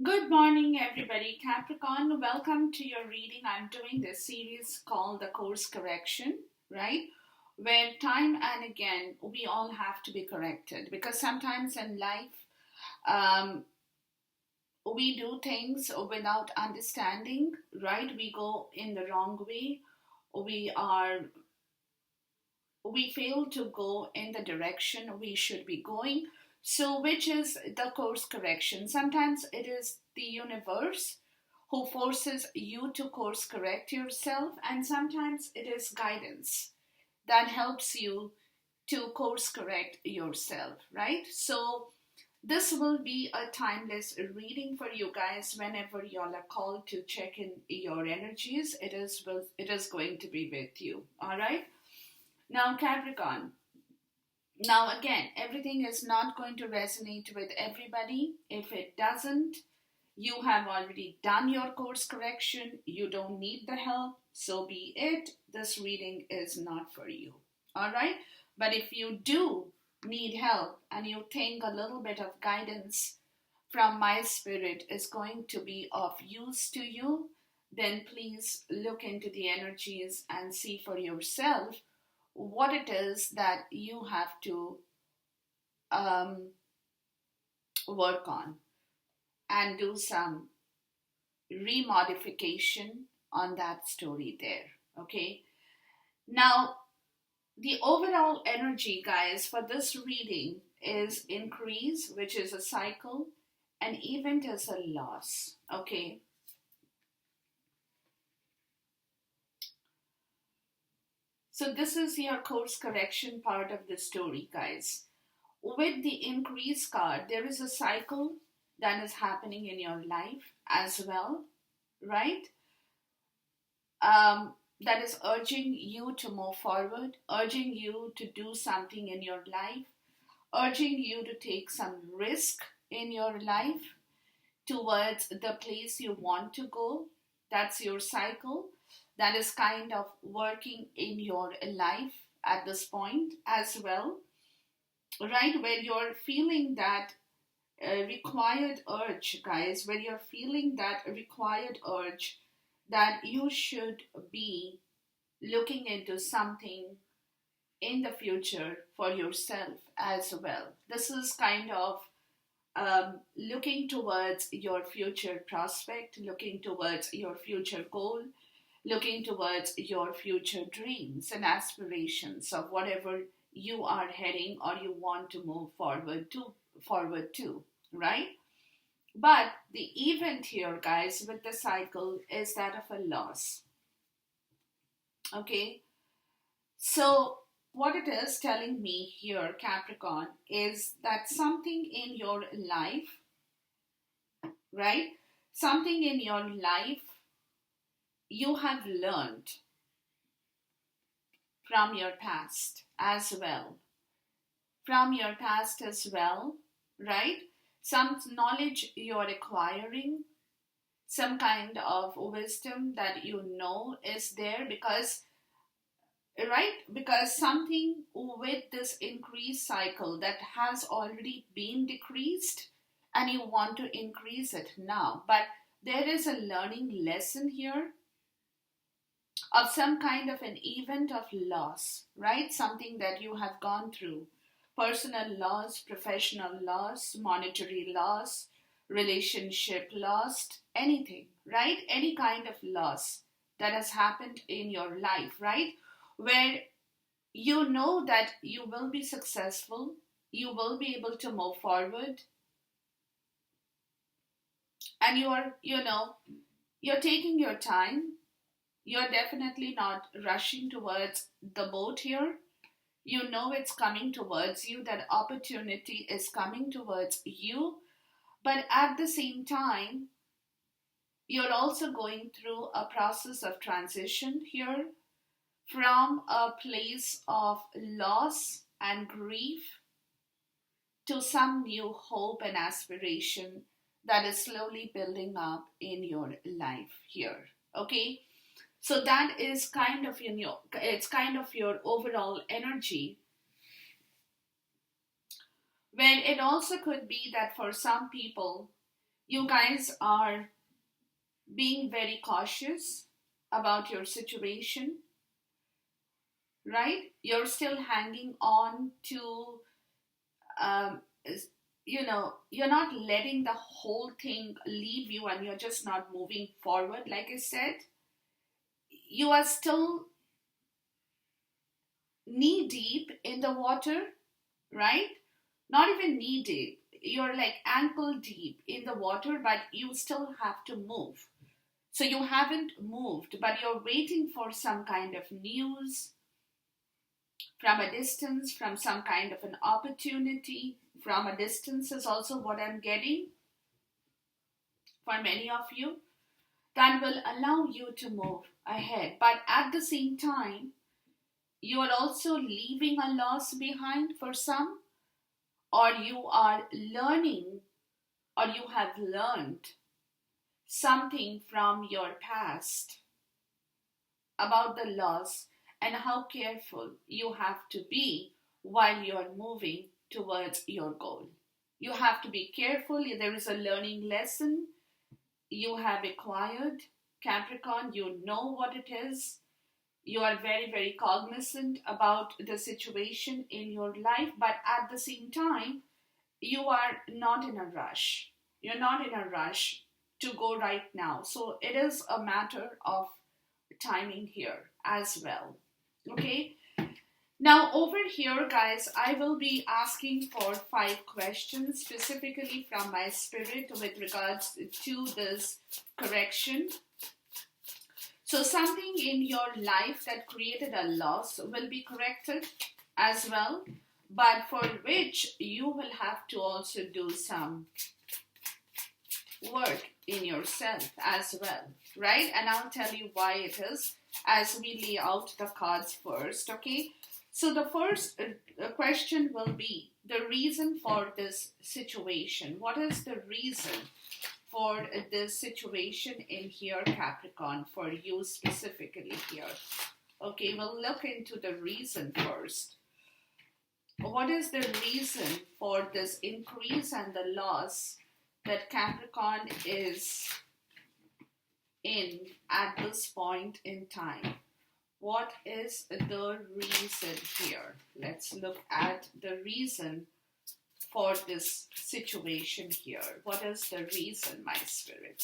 Good morning, everybody. Capricorn, welcome to your reading. I'm doing this series called The Course Correction, right? Where time and again we all have to be corrected because sometimes in life um, we do things without understanding, right? We go in the wrong way. We are we fail to go in the direction we should be going. So, which is the course correction? Sometimes it is the universe who forces you to course correct yourself, and sometimes it is guidance that helps you to course correct yourself, right? So, this will be a timeless reading for you guys whenever y'all are called to check in your energies. It is going to be with you, all right? Now, Capricorn, now, again, everything is not going to resonate with everybody. If it doesn't, you have already done your course correction. You don't need the help. So be it. This reading is not for you. All right? But if you do need help and you think a little bit of guidance from my spirit is going to be of use to you, then please look into the energies and see for yourself what it is that you have to um, work on and do some remodification on that story there. Okay. Now, the overall energy, guys, for this reading is increase, which is a cycle, and event is a loss. Okay. So, this is your course correction part of the story, guys. With the increase card, there is a cycle that is happening in your life as well, right? That is urging you to move forward, urging you to do something in your life, urging you to take some risk in your life towards the place you want to go. That's your cycle. That is kind of working in your life at this point as well, right? Where you're feeling that required urge, guys, where you're feeling that required urge that you should be looking into something in the future for yourself as well. This is kind of looking towards your future prospect, looking towards your future goal, looking towards your future dreams and aspirations of whatever you are heading or you want to move forward to, right? But the event here, guys, with the cycle is that of a loss. Okay, so what it is telling me here, Capricorn, is that something in your life, right? Something in your life you have learned from your past as well. From your past as well, right? Some knowledge you're acquiring, some kind of wisdom that you know is there because, right? Because something with this increase cycle that has already been decreased and you want to increase it now. But there is a learning lesson here of some kind of an event of loss, right? Something that you have gone through, personal loss, professional loss, monetary loss, relationship lost, anything, right? Any kind of loss that has happened in your life, right? Where you know that you will be successful, you will be able to move forward, and you're taking your time. You're definitely not rushing towards the boat here. You know it's coming towards you, that opportunity is coming towards you, but at the same time, you're also going through a process of transition here from a place of loss and grief to some new hope and aspiration that is slowly building up in your life here. Okay, so that is kind of it's kind of your overall energy, where it also could be that for some people You guys are being very cautious about your situation, right? You're still hanging on to, um, you're not letting the whole thing leave you and you're just not moving forward. Like I said, you are still knee deep in the water, right? Not even knee deep. You're like ankle deep in the water, but you still have to move. So you haven't moved, but you're waiting for some kind of news from a distance, from some kind of an opportunity from a distance, is also what I'm getting for many of you, that will allow you to move ahead. But at the same time, you are also leaving a loss behind for some, or you are learning, or you have learned something from your past about the loss and how careful you have to be while you're moving towards your goal. You have to be careful. There is a learning lesson you have acquired. Capricorn, you know what it is. You are very, very cognizant about the situation in your life, but at the same time, you are not in a rush. You're not in a rush to go right now. So it is a matter of timing here as well. Okay. Now, over here, guys, I will be asking for 5 questions specifically from my spirit with regards to this correction. So, something in your life that created a loss will be corrected as well, but for which you will have to also do some work in yourself as well, right? And I'll tell you why it is as we lay out the cards first, okay? So the first question will be the reason for this situation. What is the reason for this situation in here, Capricorn, for you specifically here? Okay, we'll look into the reason first. What is the reason for this increase and the loss that Capricorn is in at this point in time? What is the reason here? Let's look at the reason for this situation here. What is the reason, my spirit?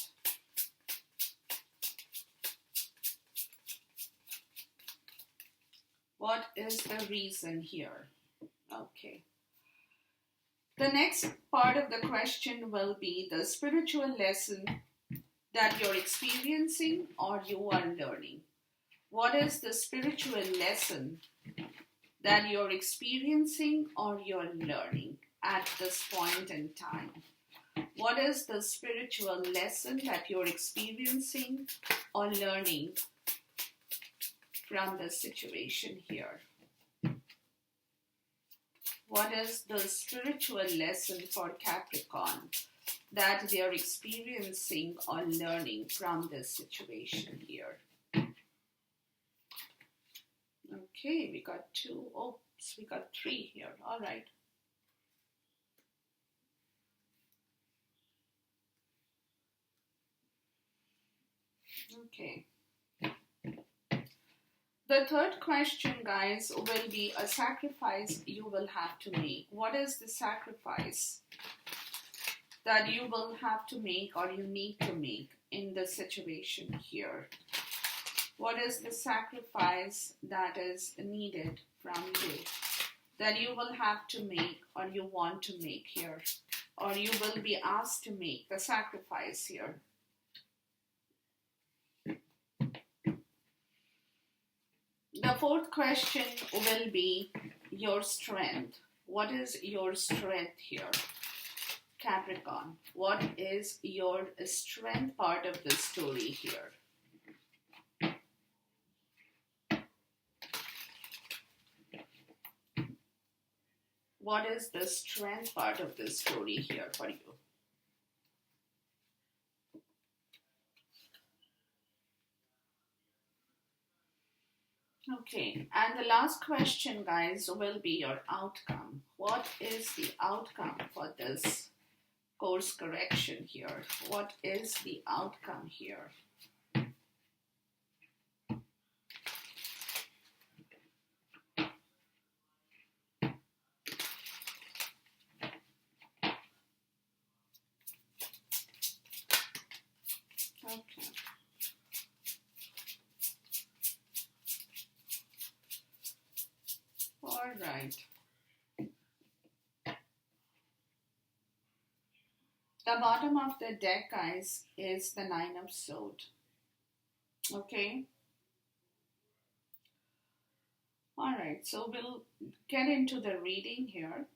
What is the reason here? Okay. The next part of the question will be the spiritual lesson that you're experiencing or you are learning. What is the spiritual lesson that you're experiencing or you're learning at this point in time? What is the spiritual lesson that you're experiencing or learning from the situation here? What is the spiritual lesson for Capricorn that they are experiencing or learning from this situation here? Okay, we got 2. Oops, we got 3 here. All right. Okay. The third question, guys, will be a sacrifice you will have to make. What is the sacrifice that you will have to make or you need to make in the situation here? What is the sacrifice that is needed from you that you will have to make or you want to make here, or you will be asked to make the sacrifice here? The fourth question will be your strength. What is your strength here, Capricorn? What is your strength part of the story here? What is the strength part of the story here for you? Okay, and the last question, guys, will be your outcome. What is the outcome for this course correction here. What is the outcome here? Okay. All right. The bottom of the deck, guys, is the Nine of Swords. Okay. All right. So we'll get into the reading here.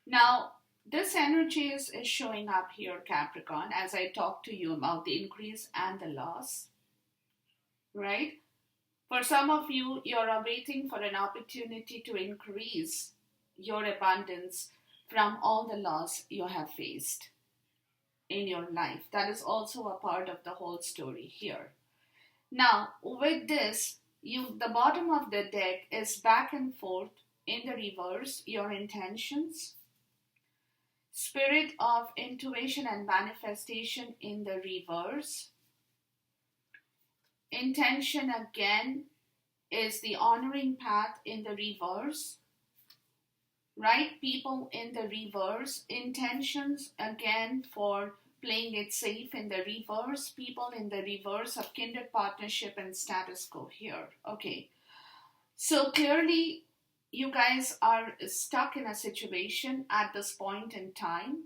Now, this energy is showing up here, Capricorn, as I talk to you about the increase and the loss, right? For some of you, you're awaiting for an opportunity to increase your abundance from all the loss you have faced in your life. That is also a part of the whole story here. Now, with this, the bottom of the deck is back and forth in the reverse, your intentions, spirit of intuition and manifestation in the reverse. Intention again is the honoring path in the reverse, right? People in the reverse. Intentions again for playing it safe in the reverse. People in the reverse of kindred partnership and status quo here. Okay. So clearly, you guys are stuck in a situation at this point in time,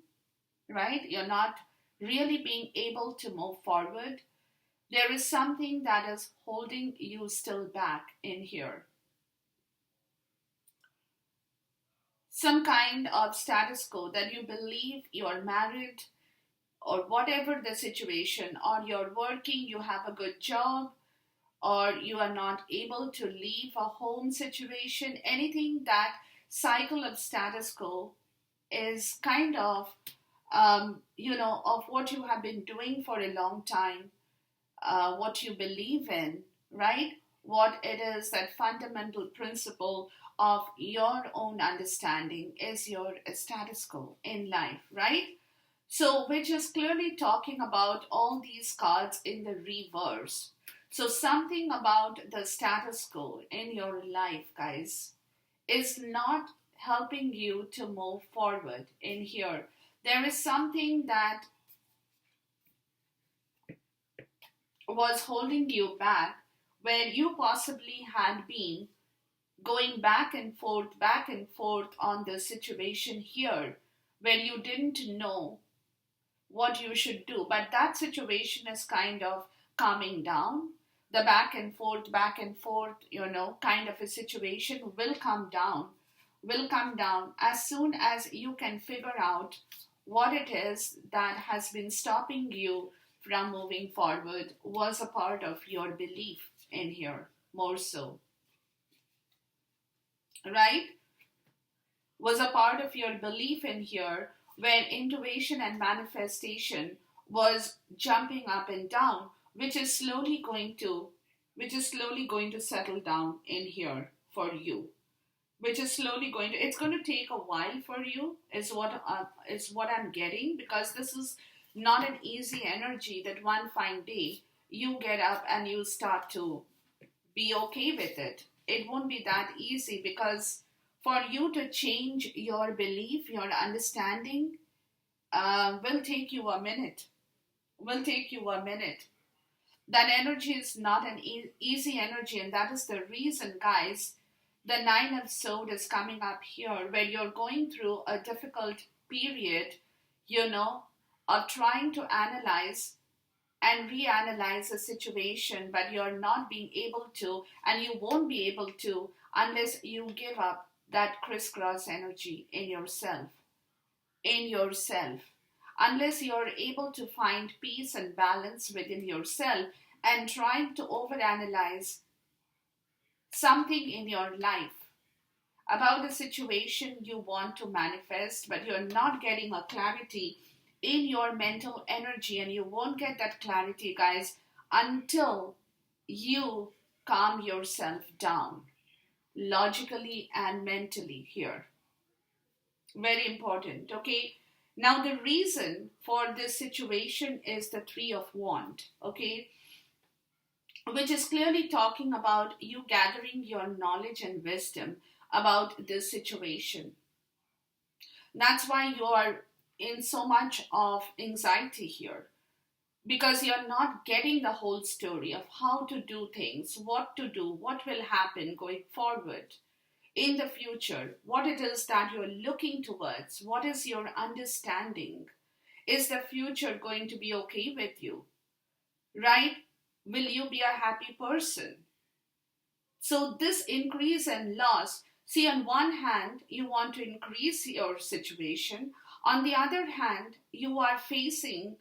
right? You're not really being able to move forward. There is something that is holding you still back in here. Some kind of status quo that you believe you are married or whatever the situation, or you're working, you have a good job, or you are not able to leave a home situation, anything that cycle of status quo is kind of, of what you have been doing for a long time, what you believe in, right? What it is, that fundamental principle of your own understanding is your status quo in life, right? So, which is clearly talking about all these cards in the reverse. So, something about the status quo in your life, guys, is not helping you to move forward in here. There is something that was holding you back, where you possibly had been going back and forth on the situation here, where you didn't know what you should do. But that situation is kind of calming down. The back and forth, kind of a situation will come down as soon as you can figure out what it is that has been stopping you from moving forward, was a part of your belief in here, more so, right? Was a part of your belief in here, where intuition and manifestation was jumping up and down, which is slowly going to settle down in here for you, which is slowly going to, it's going to take a while for you, is what I'm getting, because this is not an easy energy that one fine day you get up and you start to be okay with it. It won't be that easy, because for you to change your belief, your understanding, will take you a minute. Will take you a minute. That energy is not an easy energy, and that is the reason, guys, the Nine of Swords is coming up here, where you're going through a difficult period, of trying to analyze and reanalyze a situation, but you're not being able to, and you won't be able to unless you give up that crisscross energy in yourself, unless you're able to find peace and balance within yourself and trying to overanalyze something in your life about the situation you want to manifest, but you're not getting a clarity in your mental energy, and you won't get that clarity, guys, until you calm yourself down logically and mentally here. Very important. Okay. Now, the reason for this situation is the Three of Wand. Okay, which is clearly talking about you gathering your knowledge and wisdom about this situation. That's why you are in so much of anxiety here, because you're not getting the whole story of how to do things, what to do, what will happen going forward in the future, what it is that you're looking towards, what is your understanding. Is the future going to be okay with you, right? Will you be a happy person? So, this increase and loss, see, on one hand, you want to increase your situation. On the other hand, you are facing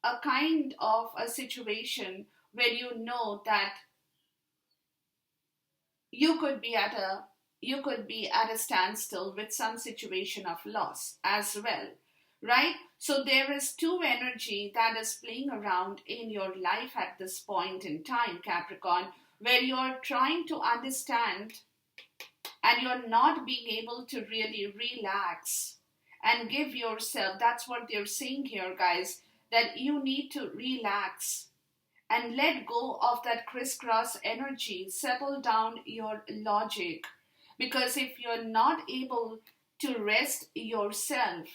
a kind of a situation where you know that you could be at a you could be at a standstill with some situation of loss as well, right? So there is two energy that is playing around in your life at this point in time, Capricorn, where you're trying to understand and you're not being able to really relax and give yourself. That's what they're saying here, guys, that you need to relax and let go of that crisscross energy, settle down your logic. Because if you're not able to rest yourself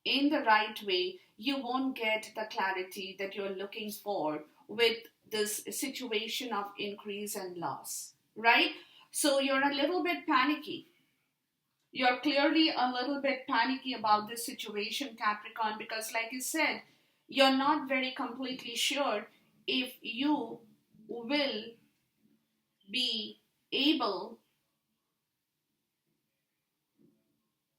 in the right way, you won't get the clarity that you're looking for with this situation of increase and loss, right? So you're a little bit panicky. You're clearly a little bit panicky about this situation, Capricorn, because, like you said, you're not very completely sure if you will be able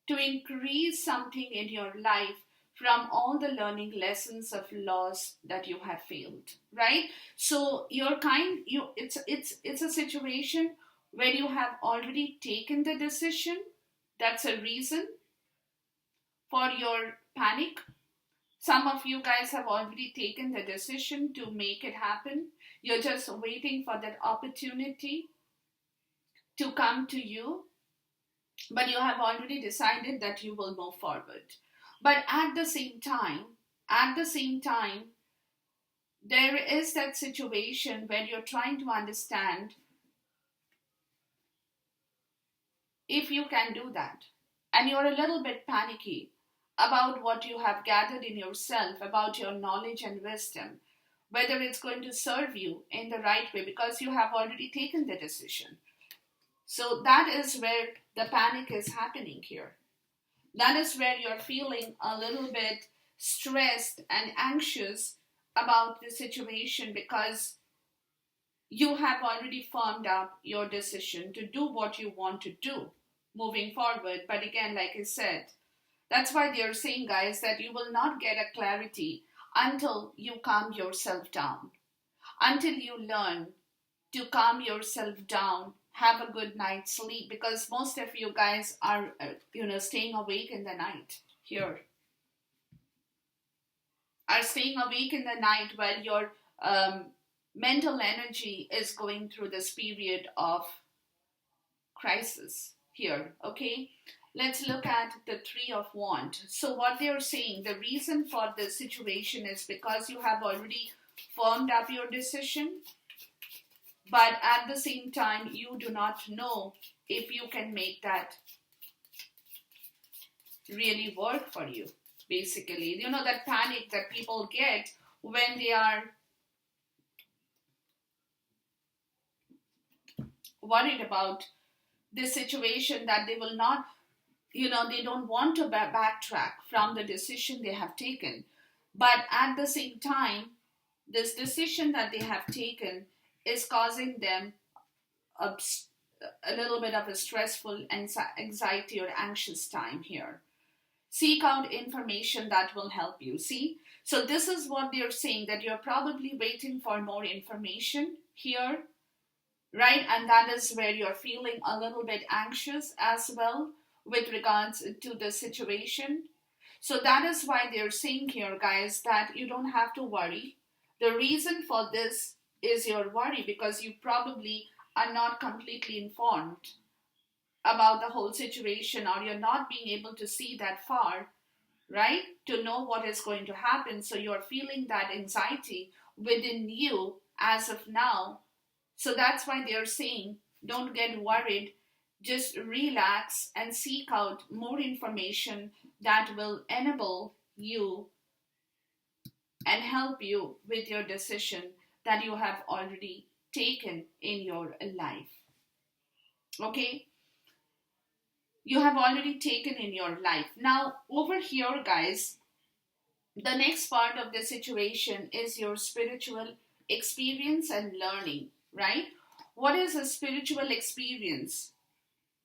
to increase something in your life from all the learning lessons of loss that you have failed, right? So you're kind you it's a situation where you have already taken the decision. That's a reason for your panic. Some of you guys have already taken the decision to make it happen. You're just waiting for that opportunity to come to you, but you have already decided that you will move forward. But at the same time, there is that situation where you're trying to understand if you can do that. And you're a little bit panicky about what you have gathered in yourself, about your knowledge and wisdom, whether it's going to serve you in the right way because you have already taken the decision. So that is where the panic is happening here. That is where you're feeling a little bit stressed and anxious about the situation because you have already formed up your decision to do what you want to do moving forward. But again, like I said, that's why they're saying, guys, that you will not get a clarity until you calm yourself down, until you learn to calm yourself down, have a good night's sleep, because most of you guys are, staying awake in the night here, are staying awake in the night while your mental energy is going through this period of crisis here, okay? Let's look at the Three of Wands. So what they're saying, the reason for this situation is because you have already formed up your decision, but at the same time, you do not know if you can make that really work for you, basically. You know, that panic that people get when they are worried about this situation, that they will not, they don't want to backtrack from the decision they have taken. But at the same time, this decision that they have taken is causing them a little bit of a stressful anxiety or anxious time here. Seek out information that will help you. See? So this is what they're saying, that you're probably waiting for more information here, right? And that is where you're feeling a little bit anxious as well with regards to the situation. So that is why they're saying here, guys, that you don't have to worry. The reason for this is your worry because you probably are not completely informed about the whole situation, or you're not being able to see that far, right? To know what is going to happen. So you're feeling that anxiety within you as of now. So that's why they're saying don't get worried, just relax and seek out more information that will enable you and help you with your decision that you have already taken in your life. Okay? You have already taken in your life. Now, over here, guys, the next part of the situation is your spiritual experience and learning, right? What is a spiritual experience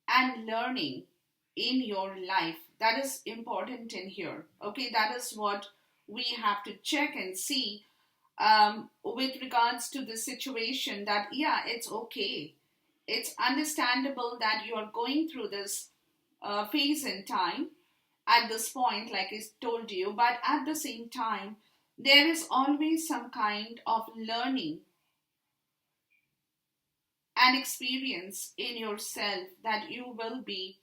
and learning in your life? That is important in here. Okay, that is what we have to check and see with regards to the situation, that yeah, it's okay. It's understandable that you are going through this phase in time at this point, like I told you, but at the same time, there is always some kind of learning and experience in yourself that you will be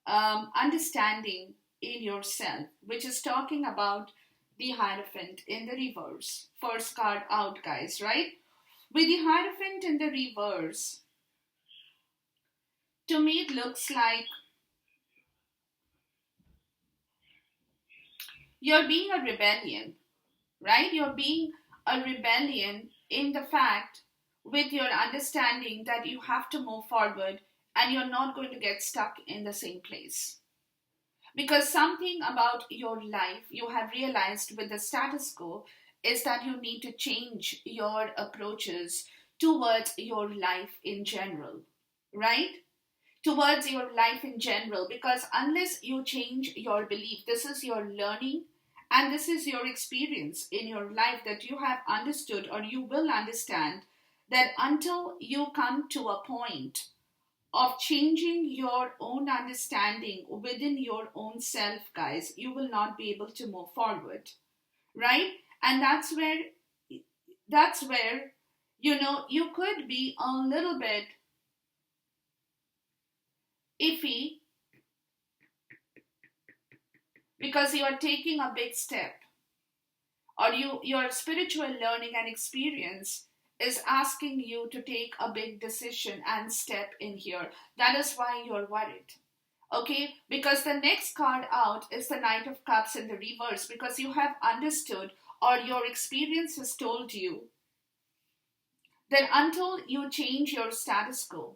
understanding in yourself, which is talking about the Hierophant in the reverse. First card out, guys, right? With the Hierophant in the reverse, to me it looks like you're being a rebellion, right? You're being a rebellion in the fact with your understanding that you have to move forward and you're not going to get stuck in the same place. Because something about your life you have realized with the status quo is that you need to change your approaches towards your life in general, right? Towards your life in general, because unless you change your belief, this is your learning and this is your experience in your life that you have understood or you will understand, that until you come to a point of changing your own understanding within your own self, guys, you will not be able to move forward, right? And that's where you could be a little bit iffy because you are taking a big step, or your spiritual learning and experience is asking you to take a big decision and step in here. That is why you're worried. Okay, because the next card out is the Knight of Cups in the reverse, because you have understood or your experience has told you that until you change your status quo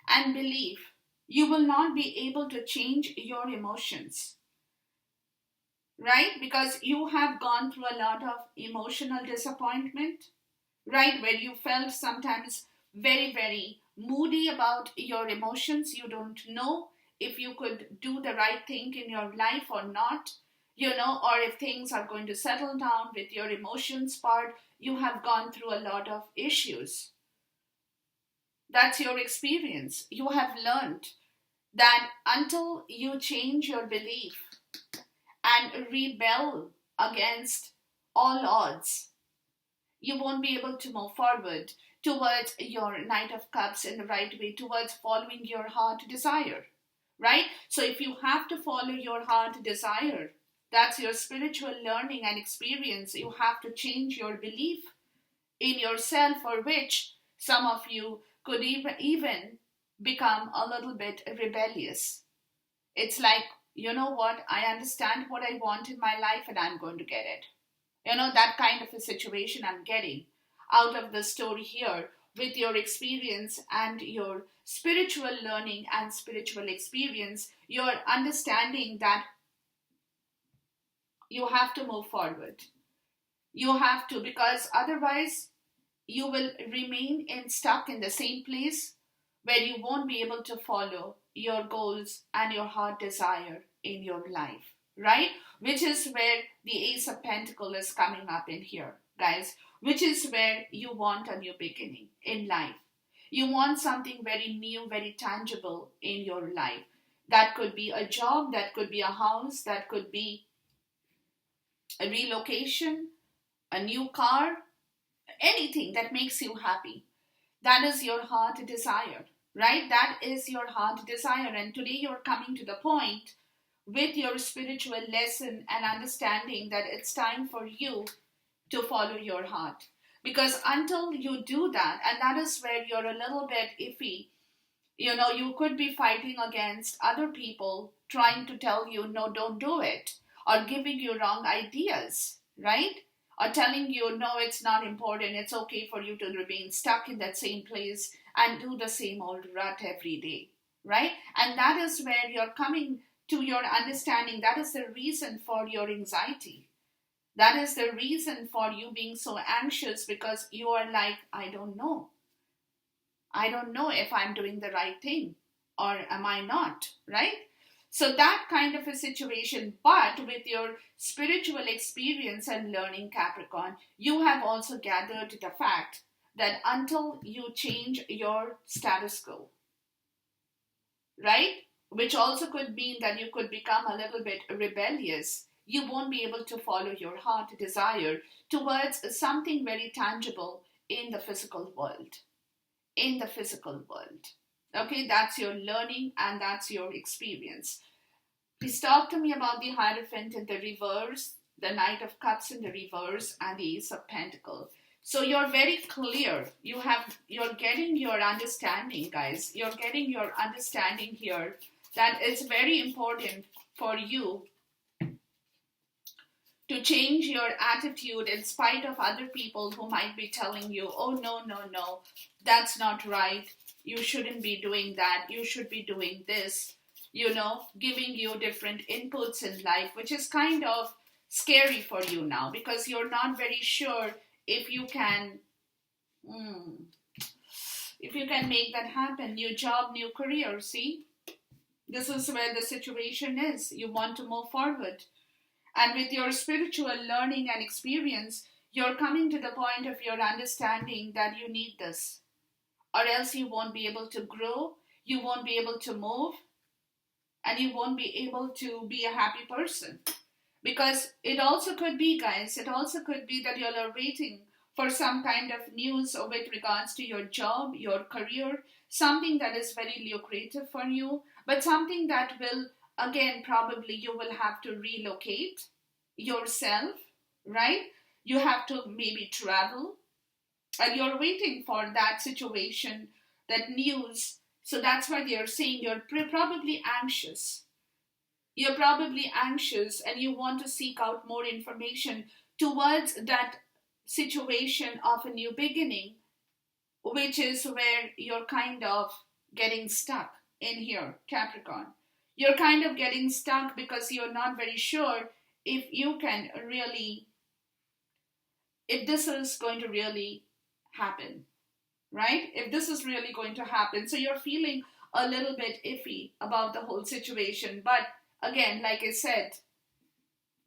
and belief, you will not be able to change your emotions, right? Because you have gone through a lot of emotional disappointment, right? Where you felt sometimes very, very moody about your emotions. You don't know if you could do the right thing in your life or not, or if things are going to settle down with your emotions part. You have gone through a lot of issues. That's your experience. You have learned that until you change your belief and rebel against all odds, you won't be able to move forward towards your Knight of Cups in the right way, towards following your heart desire, right? So if you have to follow your heart desire, that's your spiritual learning and experience. You have to change your belief in yourself, for which some of you could even become a little bit rebellious. It's like, you know what, I understand what I want in my life and I'm going to get it. That kind of a situation I'm getting out of the story here with your experience and your spiritual learning and spiritual experience. You're understanding that you have to move forward. You have to, because otherwise you will remain stuck in the same place where you won't be able to follow your goals and your heart desire in your life, right? Which is where the Ace of Pentacles is coming up in here, guys, which is where you want a new beginning in life. You want something very new, very tangible in your life. That could be a job, that could be a house, that could be a relocation, a new car, anything that makes you happy. That is your heart desire, right? That is your heart desire. And today you're coming to the point with your spiritual lesson and understanding that it's time for you to follow your heart. Because until you do that, and that is where you're a little bit iffy, you could be fighting against other people trying to tell you, no, don't do it, or giving you wrong ideas, right? Or telling you, no, it's not important, it's okay for you to remain stuck in that same place and do the same old rut every day, right? And that is where you're coming to your understanding. That is the reason for your anxiety. That is the reason for you being so anxious, because you are like, I don't know. I don't know if I'm doing the right thing or am I not, right? So that kind of a situation, but with your spiritual experience and learning, Capricorn, you have also gathered the fact that until you change your status quo, right? Which also could mean that you could become a little bit rebellious. You won't be able to follow your heart desire towards something very tangible in the physical world. In the physical world. Okay, that's your learning and that's your experience. Please talk to me about the Hierophant in the reverse, the Knight of Cups in the reverse, and the Ace of Pentacles. So you're very clear. You're getting your understanding, guys. You're getting your understanding here that it's very important for you to change your attitude in spite of other people who might be telling you, oh, no, no, no, that's not right. You shouldn't be doing that. You should be doing this, giving you different inputs in life, which is kind of scary for you now because you're not very sure if you can make that happen. New job, new career, see? This is where the situation is. You want to move forward. And with your spiritual learning and experience, you're coming to the point of your understanding that you need this. Or else you won't be able to grow, you won't be able to move, and you won't be able to be a happy person. Because it also could be, guys, it also could be that you're waiting for some kind of news with regards to your job, your career, something that is very lucrative for you, but something that will, again, probably you will have to relocate yourself, right? You have to maybe travel, and you're waiting for that situation, that news. So that's why they're saying you're probably anxious. You're probably anxious and you want to seek out more information towards that situation of a new beginning, which is where you're kind of getting stuck in here, Capricorn. You're kind of getting stuck because you're not very sure if you can really, if this is going to really happen, right? If this is really going to happen. So you're feeling a little bit iffy about the whole situation. But again, like I said,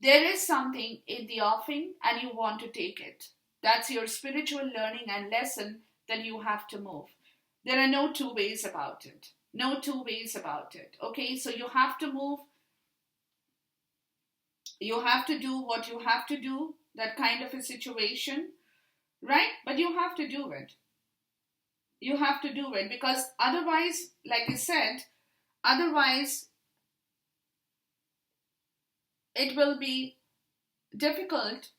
there is something in the offing and you want to take it. That's your spiritual learning and lesson that you have to move. There are no two ways about it. No two ways about it. Okay, so you have to move. You have to do what you have to do, that kind of a situation, right? But you have to do it. You have to do it because otherwise, like I said, otherwise it will be difficult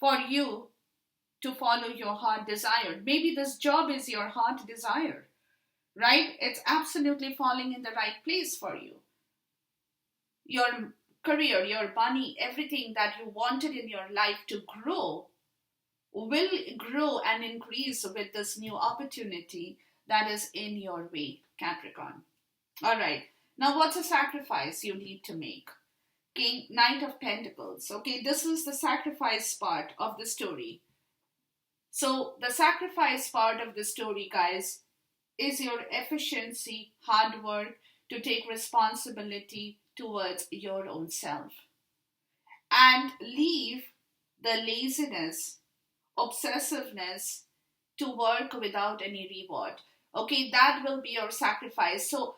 for you to follow your heart desire. Maybe this job is your heart desire, right? It's absolutely falling in the right place for you. Your career, your money, everything that you wanted in your life to grow will grow and increase with this new opportunity that is in your way, Capricorn. All right. Now, what's a sacrifice you need to make? King, Knight of Pentacles. Okay, this is the sacrifice part of the story. So, the sacrifice part of the story, guys, is your efficiency, hard work, to take responsibility towards your own self. And leave the laziness, obsessiveness to work without any reward. Okay, that will be your sacrifice. So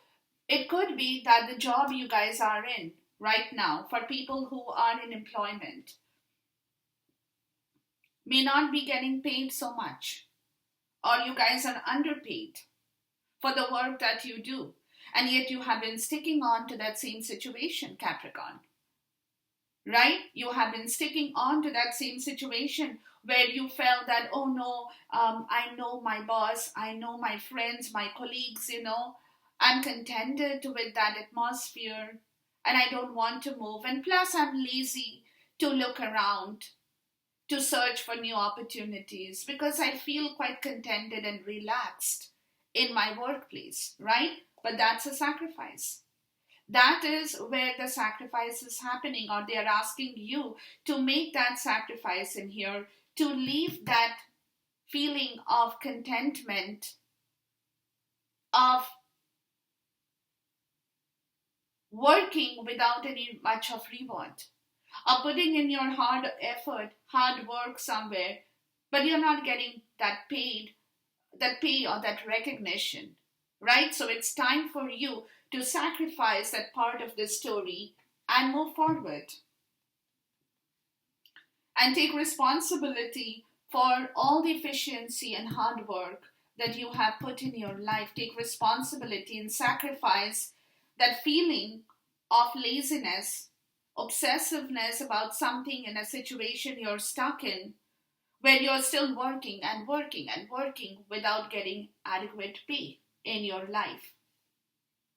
it could be that the job you guys are in right now, for people who are in employment, may not be getting paid so much. or you guys are underpaid for the work that you do. And yet you have been sticking on to that same situation, Capricorn, right? You have been sticking on to that same situation where you felt that, oh no, I know my boss, I know my friends, my colleagues, I'm contented with that atmosphere and I don't want to move. And plus, I'm lazy to look around, to search for new opportunities because I feel quite contented and relaxed in my workplace, right? But that's a sacrifice. That is where the sacrifice is happening, or they are asking you to make that sacrifice in here, to leave that feeling of contentment, of working without any much of reward, or putting in your hard effort, hard work somewhere, but you're not getting that pay or that recognition, right? So it's time for you to sacrifice that part of the story and move forward and take responsibility for all the efficiency and hard work that you have put in your life. Take responsibility and sacrifice that feeling of laziness, obsessiveness about something in a situation you're stuck in, where you're still working and working and working without getting adequate pay in your life.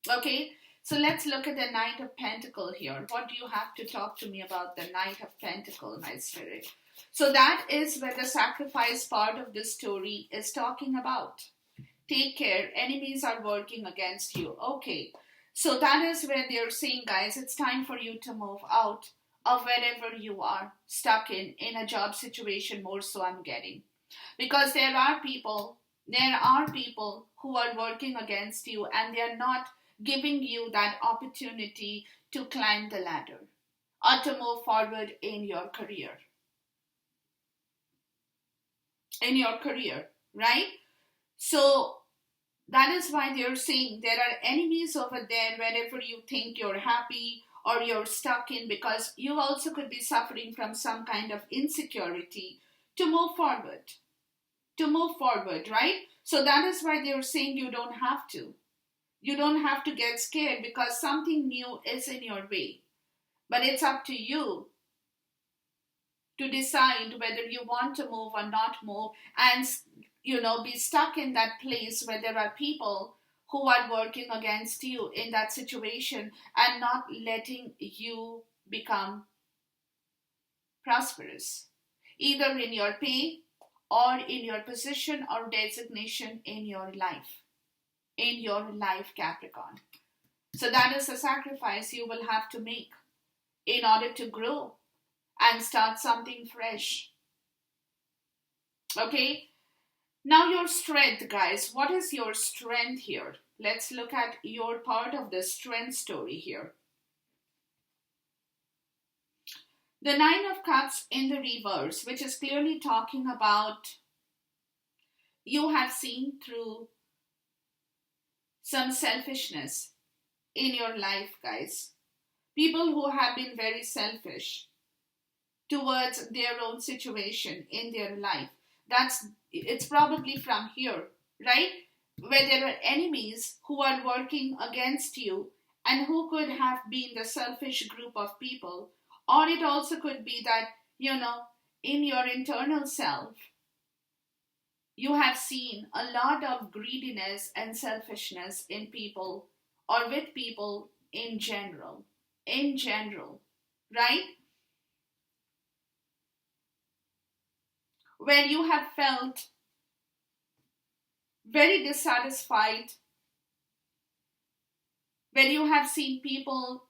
Okay, so let's look at the Knight of Pentacle here. What do you have to talk to me about the Knight of Pentacle, my spirit? So that is where the sacrifice part of this story is talking about. Take care, enemies are working against you. Okay, so that is where they're saying, guys, it's time for you to move out of wherever you are stuck in a job situation. More so I'm getting, because there are people who are working against you and they're not giving you that opportunity to climb the ladder or to move forward in your career, right? So that is why they're saying there are enemies over there wherever you think you're happy or you're stuck in, because you also could be suffering from some kind of insecurity to move forward, right? So that is why they're saying you don't have to. You don't have to get scared because something new is in your way. But it's up to you to decide whether you want to move or not move, and be stuck in that place where there are people who are working against you in that situation and not letting you become prosperous, either in your pay or in your position or designation in your life, Capricorn. So that is a sacrifice you will have to make in order to grow and start something fresh. Okay? Now your strength, guys. What is your strength here? Let's look at your part of the strength story here. The Nine of Cups in the reverse, which is clearly talking about you have seen through some selfishness in your life, guys. People who have been very selfish towards their own situation in their life. It's probably from here, right? Where there are enemies who are working against you and who could have been the selfish group of people. Or it also could be that, in your internal self, you have seen a lot of greediness and selfishness in people or with people in general, right? Where you have felt very dissatisfied, where you have seen people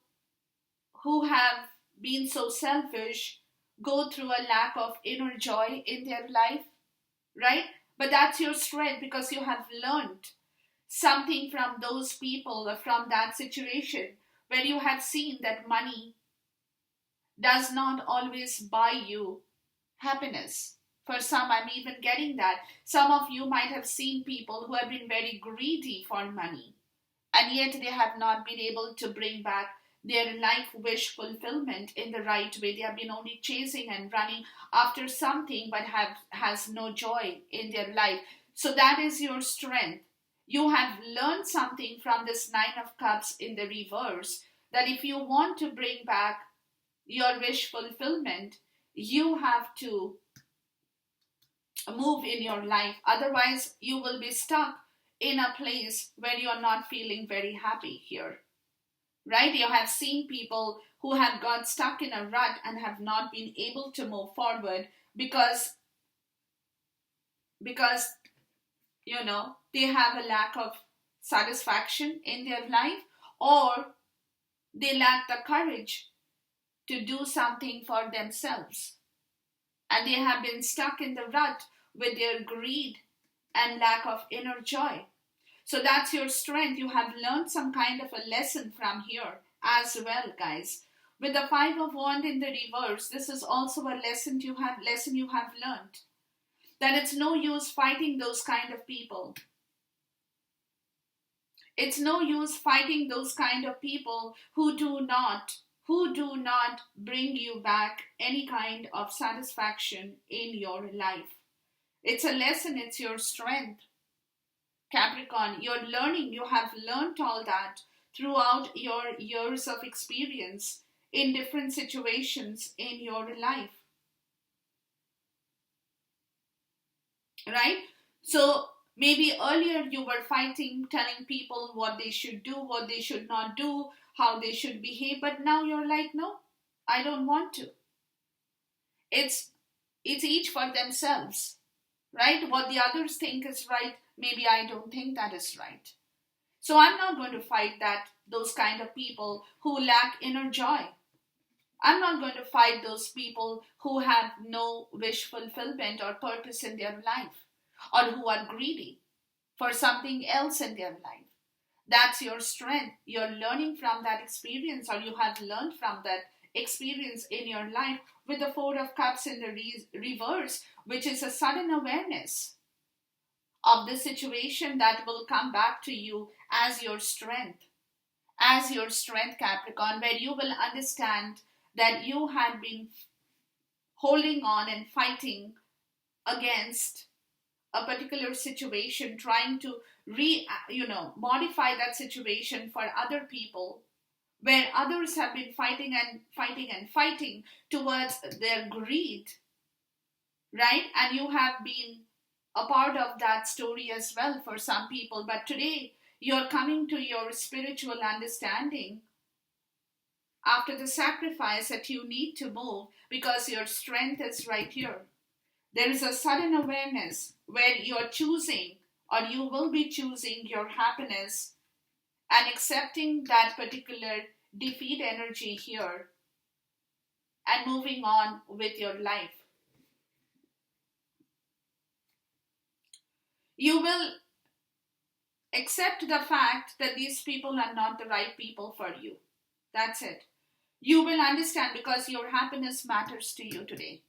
who have been so selfish go through a lack of inner joy in their life, right? But that's your strength because you have learned something from those people or from that situation where you have seen that money does not always buy you happiness. For some, I'm even getting that. Some of you might have seen people who have been very greedy for money, and yet they have not been able to bring back their life wish fulfillment in the right way. They have been only chasing and running after something but has no joy in their life. So that is your strength. You have learned something from this Nine of Cups in the reverse, that if you want to bring back your wish fulfillment, you have to move in your life. Otherwise, you will be stuck in a place where you're not feeling very happy here. Right? You have seen people who have got stuck in a rut and have not been able to move forward because because they have a lack of satisfaction in their life, or they lack the courage to do something for themselves, and they have been stuck in the rut with their greed and lack of inner joy. So that's your strength. You have learned some kind of a lesson from here as well, guys. With the Five of Wands in the reverse, this is also a lesson you have learned, that it's no use fighting those kind of people. It's no use fighting those kind of people who do not bring you back any kind of satisfaction in your life. It's a lesson, it's your strength. Capricorn, you have learned all that throughout your years of experience in different situations in your life. Right? So maybe earlier you were fighting, telling people what they should do, what they should not do, how they should behave, but now you're like, no, I don't want to. It's each for themselves, right? What the others think is right, maybe I don't think that is right. So I'm not going to fight those kind of people who lack inner joy. I'm not going to fight those people who have no wish fulfillment or purpose in their life, or who are greedy for something else in their life. That's your strength. You're learning from that experience, or you have learned from that experience in your life with the Four of Cups in the reverse, which is a sudden awareness of the situation that will come back to you as your strength. As your strength, Capricorn, where you will understand that you had been holding on and fighting against a particular situation, trying to modify that situation for other people, where others have been fighting and fighting and fighting towards their greed, right? And you have been a part of that story as well for some people. But today, you're coming to your spiritual understanding after the sacrifice that you need to move, because your strength is right here. There is a sudden awareness where you're choosing, or you will be choosing, your happiness and accepting that particular defeat energy here and moving on with your life. You will accept the fact that these people are not the right people for you. That's it. You will understand, because your happiness matters to you today.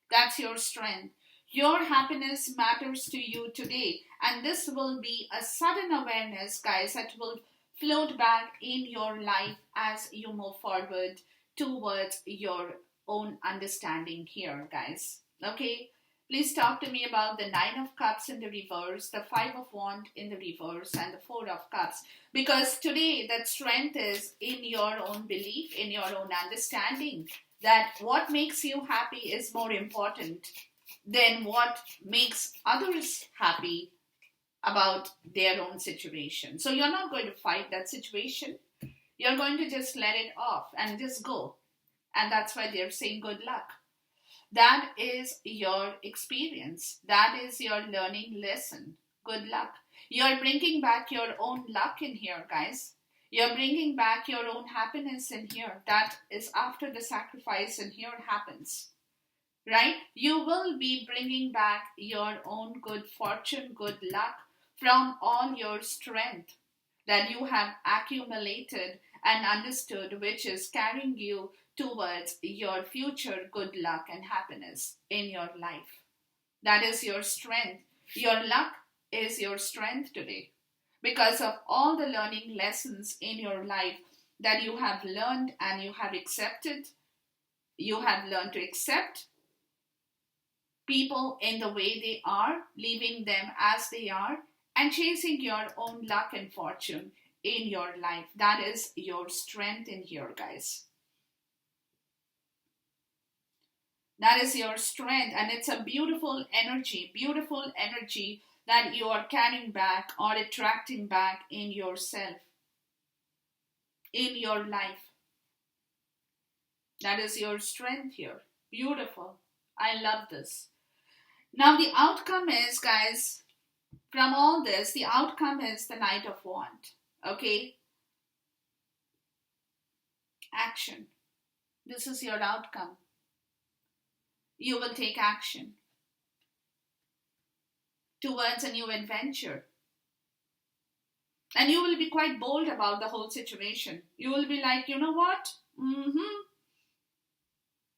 That's your strength. Your happiness matters to you today. And this will be a sudden awareness, guys, that will float back in your life as you move forward towards your own understanding here, guys. Okay? Please talk to me about the Nine of Cups in the reverse, the Five of Wands in the reverse, and the Four of Cups. Because today that strength is in your own belief, in your own understanding, that what makes you happy is more important than what makes others happy about their own situation. So you're not going to fight that situation. You're going to just let it off and just go. And that's why they're saying good luck. That is your experience. That is your learning lesson. Good luck. You're bringing back your own luck in here, guys. You're bringing back your own happiness in here. That is after the sacrifice in here happens. Right? You will be bringing back your own good fortune, good luck from all your strength that you have accumulated and understood, which is carrying you towards your future good luck and happiness in your life. That is your strength. Your luck is your strength today, because of all the learning lessons in your life that you have learned and you have accepted. You have learned to accept people in the way they are, leaving them as they are, and chasing your own luck and fortune in your life. That is your strength in here, guys. That is your strength, and it's a beautiful energy that you are carrying back or attracting back in yourself, in your life. That is your strength here. Beautiful. I love this. Now, the outcome is, guys, from all this, the outcome is the Knight of Wands. Okay? Action. This is your outcome. You will take action towards a new adventure. And you will be quite bold about the whole situation. You will be like, you know what?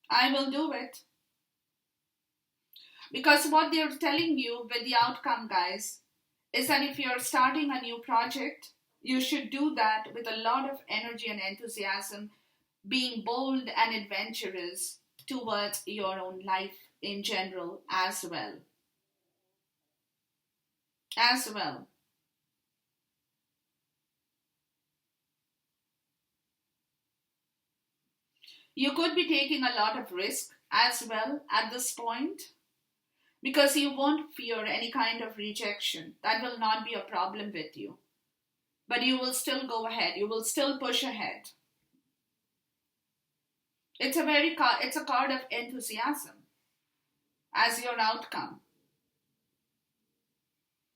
I will do it. Because what they're telling you with the outcome, guys, is that if you're starting a new project, you should do that with a lot of energy and enthusiasm, being bold and adventurous towards your own life in general as well. As well. You could be taking a lot of risk as well at this point, because you won't fear any kind of rejection. That will not be a problem with you. But you will still go ahead. You will still push ahead. It's a card of enthusiasm as your outcome.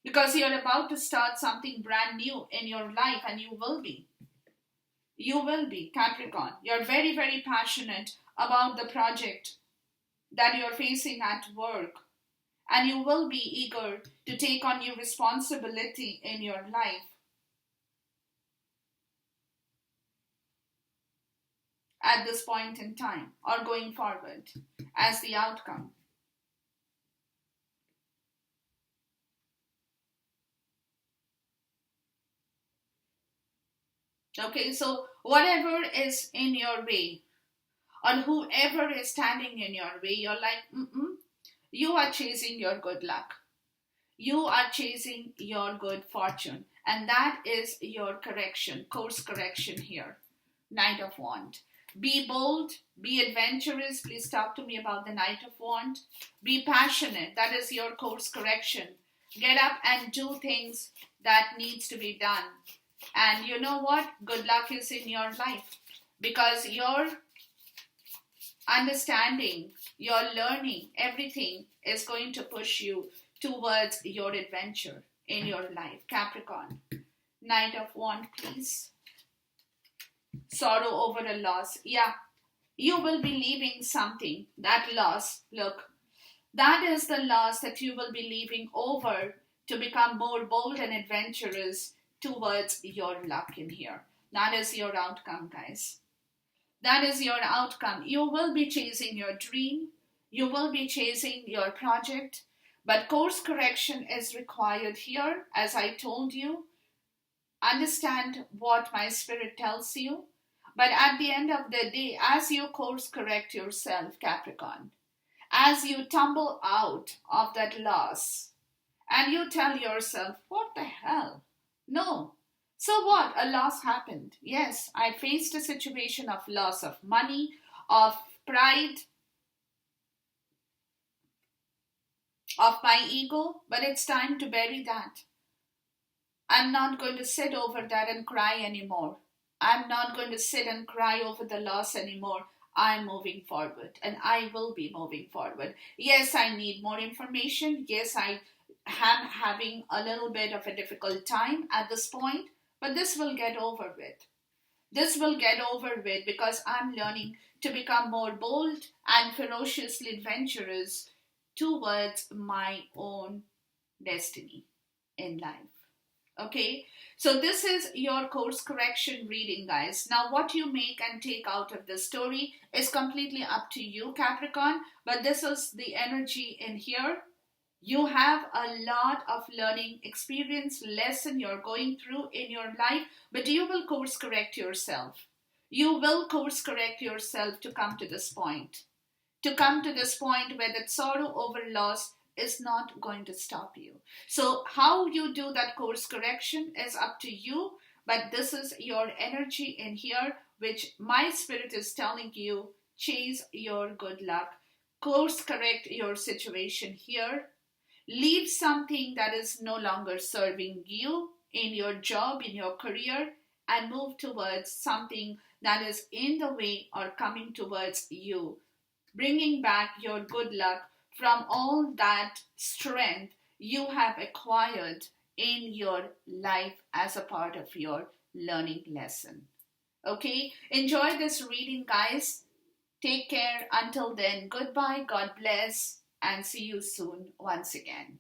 Because you're about to start something brand new in your life, and you will be. You will be, Capricorn. You're very, very passionate about the project that you're facing at work. And you will be eager to take on new responsibility in your life. At this point in time, or going forward, as the outcome. Okay, so whatever is in your way, or whoever is standing in your way, you're like, you are chasing your good luck. You are chasing your good fortune. And that is your correction, course correction here. Knight of Wands. Be bold, be adventurous. Please talk to me about the Knight of Wands. Be passionate. That is your course correction. Get up and do things that needs to be done. And you know what? Good luck is in your life, because your understanding, your learning, everything is going to push you towards your adventure in your life. Capricorn. Knight of Wands, please. Sorrow over a loss. Yeah, you will be leaving something. That loss, look, that is the loss that you will be leaving over to become more bold and adventurous towards your luck in here. That is your outcome, guys. That is your outcome. You will be chasing your dream. You will be chasing your project. But course correction is required here, as I told you. Understand what my spirit tells you. But at the end of the day, as you course correct yourself, Capricorn, as you tumble out of that loss, and you tell yourself, what the hell? No. So what? A loss happened. Yes, I faced a situation of loss of money, of pride, of my ego, but it's time to bury that. I'm not going to sit over that and cry anymore. I'm not going to sit and cry over the loss anymore. I'm moving forward, and I will be moving forward. Yes, I need more information. Yes, I am having a little bit of a difficult time at this point, but this will get over with. This will get over with because I'm learning to become more bold and ferociously adventurous towards my own destiny in life. Okay, so this is your course correction reading, guys. Now, what you make and take out of the story is completely up to you, Capricorn, but this is the energy in here. You have a lot of learning experience, lesson you're going through in your life, but you will course correct yourself. You will course correct yourself to come to this point. to come to this point where that sorrow over loss is not going to stop you. So, how you do that course correction is up to you, but this is your energy in here, which my spirit is telling you chase your good luck, course correct your situation here, leave something that is no longer serving you in your job, in your career, and move towards something that is in the way or coming towards you, bringing back your good luck from all that strength you have acquired in your life as a part of your learning lesson. Okay, enjoy this reading, guys. Take care. Until then, goodbye, God bless, and see you soon once again.